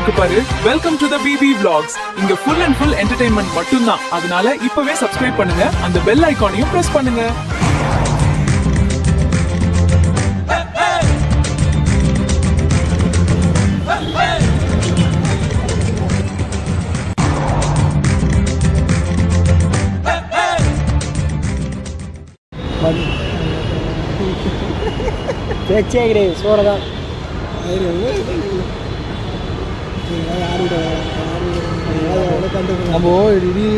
இருக்கு பாரு. Welcome to the BB vlogs. இங்க full and full entertainment மட்டும்தான். அதனால இப்பவே subscribe பண்ணுங்க. அந்த bell ஐகானையும் press பண்ணுங்க. பேச்சே கிடையாது, சோறை தான். நம்ம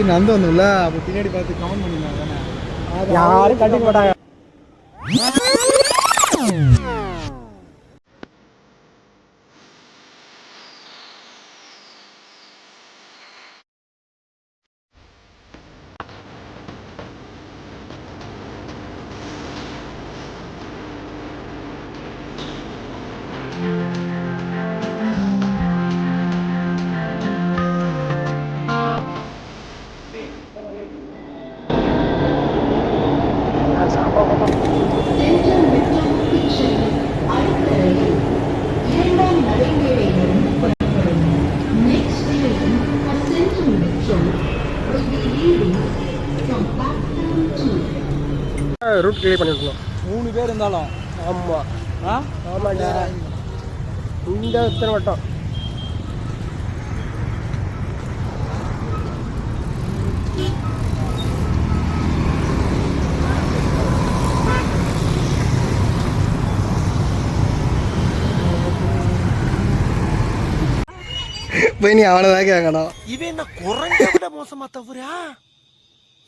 நடந்து வந்தோம்ல, அப்போ பின்னாடி பார்த்து கமெண்ட் பண்ணிருந்தாங்க. யாரும் கண்டுக்க மாட்டாங்க. ரூட் கிளியர் பண்ணிருக்கோம். 3 பேர் இருந்தாலும். ஆமாம் ஆமாண்டா. இந்த இத்தனை வட்டம் போய் நீ அவனதான் கேட்கணும். இவன் என்ன குரங்க விட மோசமா தவிரா?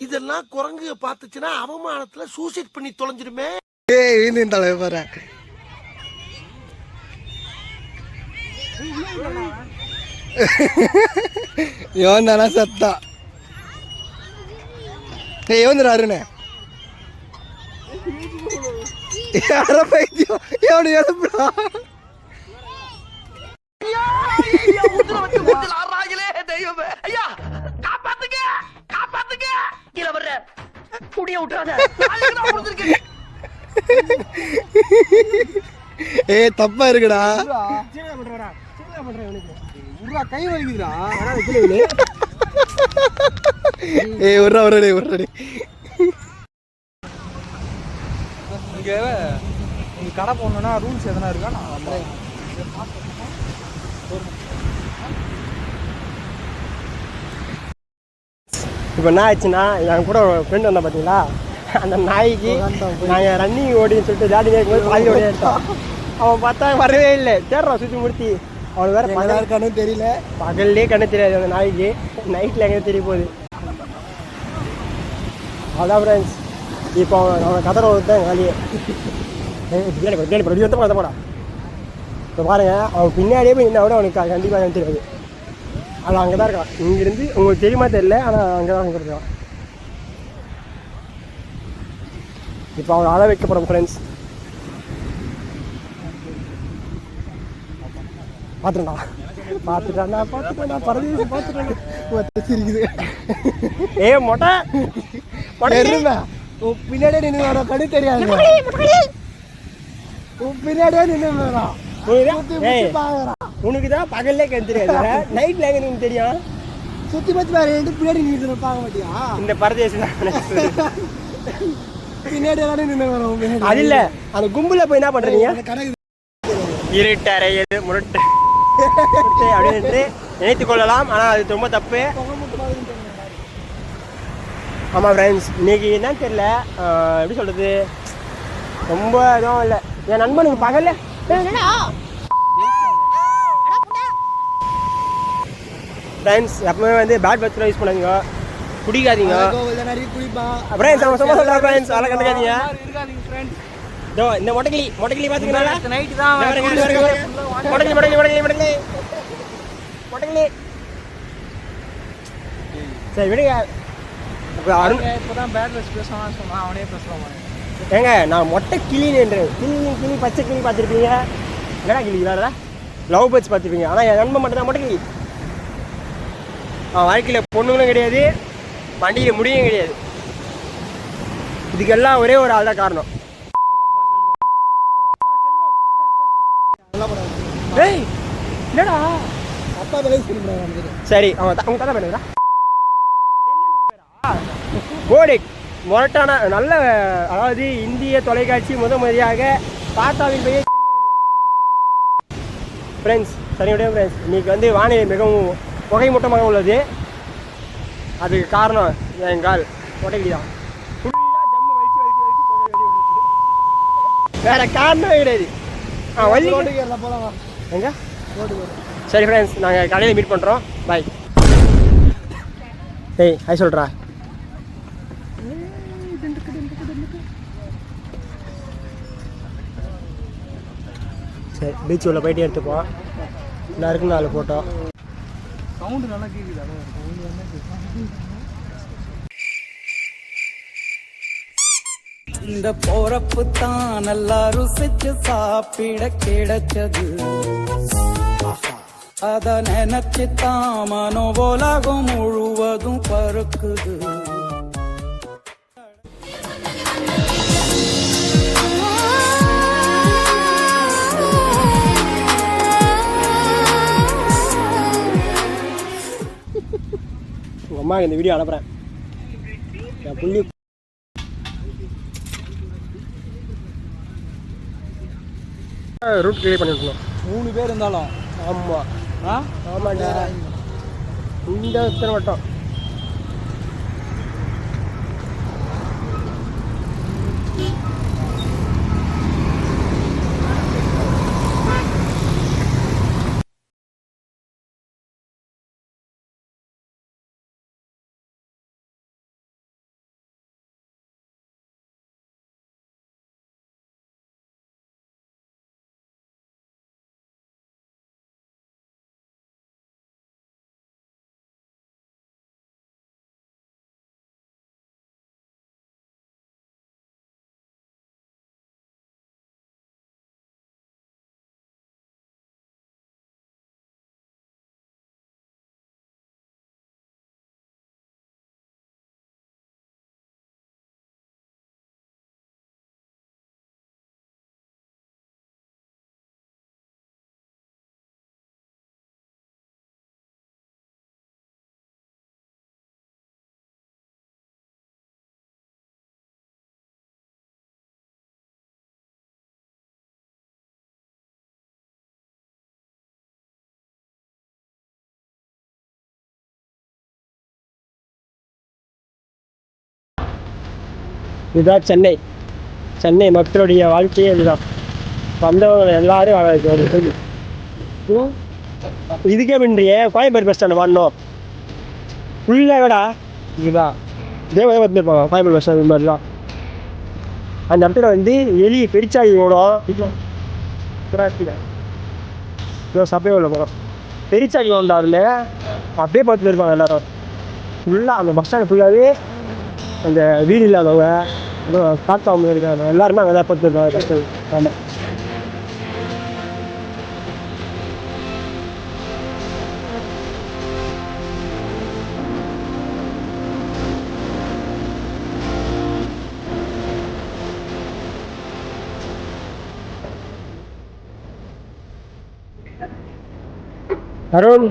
இதெல்லாம் குரங்கு பார்த்துச்சுன்னா அவமானத்துல சூசைட் பண்ணி தொலைஞ்சிருமே. ஏய் தலைவர் பாரு. இவன் தானா சத்தா? ஏய் இவன் அருணே யார பைத்தியம் எவனு எழுப்புடா. ஏய் தப்பா இருக்குடா. கை வலிக்குதுடா. ஏய் ஒரு இங்கே கடை போடணுன்னா ரூல்ஸ் எதனா இருக்கா? நான் இப்போ என்ன ஆச்சுன்னா, என் கூட ஒரு ஃப்ரெண்ட் வந்தா பார்த்தீங்களா, அந்த நாய்க்கு நாங்கள் ரன்னிங் ஓடின்னு சொல்லிட்டு ஜாலியாக இருக்கும்போது பாதி ஓடி எடுத்தோம். அவன் பார்த்தா வரவே இல்லை, தேடுறான் சுற்றி முடித்தி. அவனுக்கு வேறு பகல் கண்ணு தெரியல, பகல்லே கண்ணு தெரியாது அந்த நாய்க்கு, நைட்டில் எங்கே தெரிய போகுது. அதான் ஃப்ரெண்ட்ஸ், இப்போ அவனை கதற ஒருத்தான் காலியே. பின்னாடி போடா. இப்போ பாருங்க, அவன் பின்னாடியே போய் நின்னா கூட அவனுக்கு கண்டிப்பாக எனக்கு தெரியாது. அவன் அங்கே தான் இருக்கான். இங்கேருந்து உங்களுக்கு தெரியுமா தெரியல, ஆனால் அங்கே தான் அங்கே இருக்கான். இப்போ அவனை அழ வைக்க போகிறோம் ஃப்ரெண்ட்ஸ். பார்த்துட்டான்டா பரதேசி பார்த்துட்டான். ஏ மொட்டை உன் பின்னாடியே நின்று வர கண்ணு தெரியாது. உன் பின்னாடியே நின்று உனக்கு தான் பகல்லே கண் தெரியாது, நைட்ல எங்க நீங்க தெரியும். சுத்தி பத்தி வேற பின்னாடி நின்று பார்க்க மாட்டியா? இந்த பரதேசி பின்னாடி அது இல்ல, அந்த கும்பல போய் என்ன பண்றீங்க? இருட்டறையது முரட்டு அப்படின்னு நினைத்துக் கொள்ளலாம், ஆனால் அது ரொம்ப தப்பு. ஆமாம் ஃப்ரெண்ட்ஸ், இன்னைக்கு என்னன்னு தெரியல, எப்படி சொல்கிறது, ரொம்ப இதுவும் இல்லை. என் நண்பனுக்கு பகல்ல ஃப்ரெண்ட்ஸ் எப்பவுமே வந்து பேட் பர்த்ல யூஸ் பண்ணாதீங்க, குடிக்காதீங்க ஃப்ரெண்ட்ஸ். அவன் சும்மா சொல்கிறேன் ஃப்ரெண்ட்ஸ், அதெல்லாம் கண்டுக்காதீங்க. இதோ இந்த மொட்டைக்கிளி பார்த்தீங்கன்னா நைட்டு தான் மொட்டைக்கிளி சரி விடுங்க. இப்போதான் பேட் வச்சு பேசுவான்னு சொன்னான், அவனே பேசலாம். ஏங்க நான் மொட்டை கிளின்றேன். கிளி பச்சை கிளி பார்த்துருப்பீங்க, என்னடா கிளி வேற லவ் பேர்ட்ஸ் பார்த்துருப்பீங்க. ஆனால் என் நண்பன் மட்டும் தான் மொட்டை கிளி. வாழ்க்கையில் பொண்ணுங்களும் கிடையாது, வண்டியில் முடியும் கிடையாது. இதுக்கெல்லாம் ஒரே ஒரு ஆள் தான் காரணம். டேய் என்னடா அப்பா வேலை சொல்லுறாங்க. சரி அவங்க தாத்தா பேருங்களா கோடெக் மொரட்டான நல்ல, அதாவது இந்திய தொலைக்காட்சி முறையாக தாத்தாவின் பெயர் ஃப்ரெண்ட்ஸ். சரியுடைய ஃப்ரெண்ட்ஸ், இன்னைக்கு வந்து வானிலை மிகவும் புகைமூட்டமாக உள்ளது. அதுக்கு காரணம் என் கால் உடம்பி தான். ஃபுல்லாக தம்மு வலிச்சு வலிச்சு வலிச்சு புகை வெளியே விட்டுருக்கு. வேற காரணமே கிடையாது. வலி போகலாம் எங்க. சரி ஃப்ரெண்ட்ஸ், நாங்கள் கடையில் மீட் பண்ணுறோம். பாய். ஏய் ஹாய் சொல்கிறா. சரி பீச் உள்ள போயிட்டே எடுத்துப்போம். எல்லாருக்கும் 4 ஃபோட்டோ. சவுண்டு நல்லா கேட்குது. இந்த போறப்பு தான் நல்லா ருசிச்சு சாப்பிட கிடைச்சது. அத நினைச்சுத்தான் மனோபோலாகும் முழுவதும் பருக்குது. உங்கள் அம்மா இந்த வீடியோ அனுப்புகிறேன். என் புள்ளி ரூட் கிளியர் பண்ணிருக்கணும். 3 பேர் இருந்தாலும். ஆமாம் ஆமாண்டா. இந்த இத்தனை வட்டம் இதுதான் சென்னை. சென்னை மக்களுடைய வாழ்க்கையே இதுதான். வந்தவங்க எல்லாரும் இதுக்கே பின்றியே கோயம்பேடு பஸ் ஸ்டாண்டு வரணும். ஃபுல்லாக விடா இதுதான். இதே வந்துருப்பாங்க கோயம்பேடு பஸ் ஸ்டாண்ட் மாதிரி தான். அந்த இடத்துல வந்து எலி பெருச்சாளி ஓடும். சப்பையே உள்ள போகிறோம். பெருச்சாளி ஓடும். அதில் அப்படியே பார்த்துட்டு இருப்பாங்க எல்லோரும். ஃபுல்லாக அந்த பஸ் ஸ்டாண்டு ஃபுல்லாகவே அந்த வீடு இல்லாதவங்க காத்தாமல் இருக்காங்க. எல்லாருமே அங்கே தான் பார்த்துருக்காங்க. கஷ்டம். ஆமாம். அருண்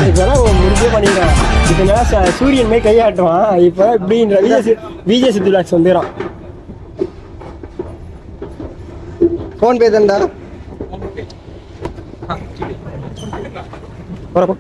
இப்போதான் முடிஞ்சே பண்ணிடுறான். இப்போ நான் சூரியன் மாதிரி கையாட்டுவான். இப்போ இப்படின்ற விஜய் சித்து விளாக்ஸ் வந்துடும். ஃபோன் பே தான்டா. வரப்போ